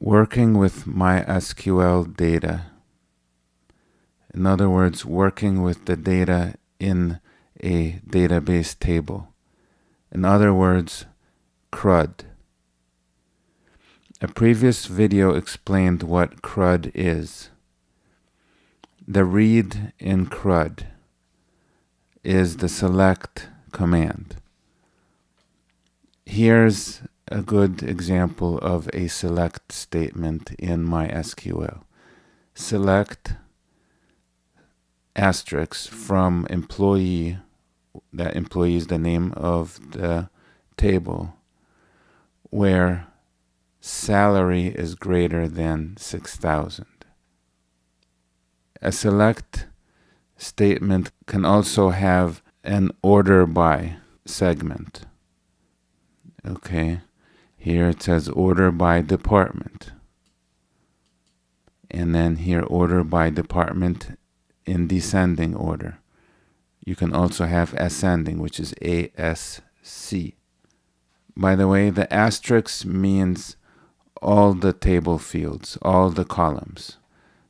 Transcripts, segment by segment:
Working with MySQL data. In other words, working with the data in a database table. In other words, CRUD. A previous video explained what CRUD is. The read in CRUD is the select command. Here's a good example of a select statement in MySQL. Select asterisk from employee, that employee is the name of the table, where salary is greater than 6,000. A select statement can also have an order by segment. Okay, here it says order by department. And then here order by department in descending order. You can also have ascending, which is ASC. By the way, the asterisk means all the table fields, all the columns.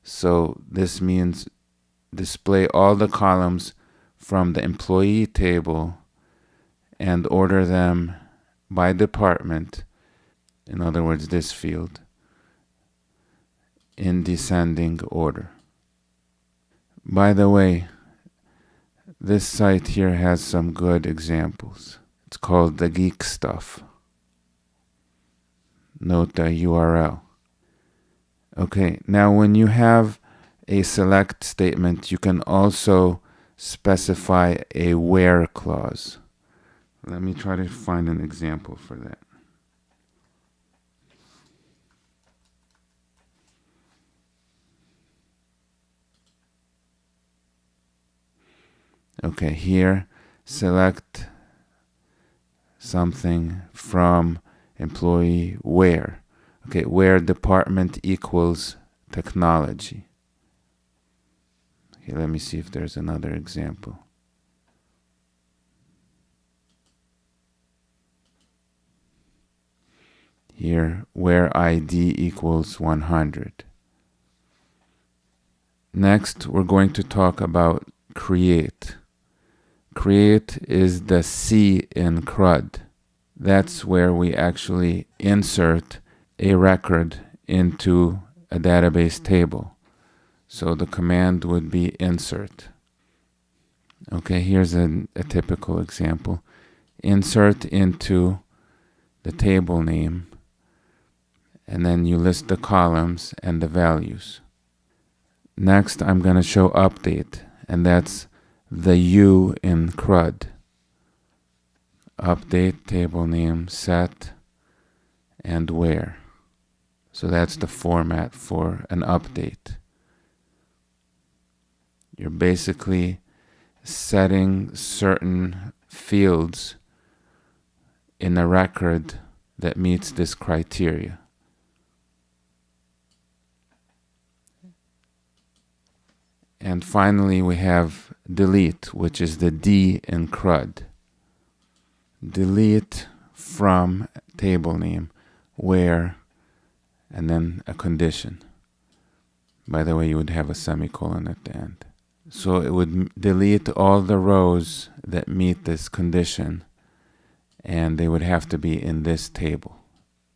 So this means display all the columns from the employee table and order them by department, in other words, this field, in descending order. By the way, this site here has some good examples. It's called The Geek Stuff. Note the URL. Okay, now when you have a select statement, you can also specify a where clause. Let me try to find an example for that. Okay, here, select something from employee where. Okay, where department equals technology. Okay, let me see if there's another example. Here, where ID equals 100. Next, we're going to talk about create. Create is the C in CRUD. That's where we actually insert a record into a database table. So the command would be insert. Okay, here's a typical example. Insert into the table name, and then you list the columns and the values. Next, I'm going to show update, and that's the U in CRUD. Update, table name, set, and where. So that's the format for an update. You're basically setting certain fields in a record that meets this criteria. And finally, we have delete, which is the D in CRUD. Delete from table name, where, and then a condition. By the way, you would have a semicolon at the end. So it would delete all the rows that meet this condition, and they would have to be in this table.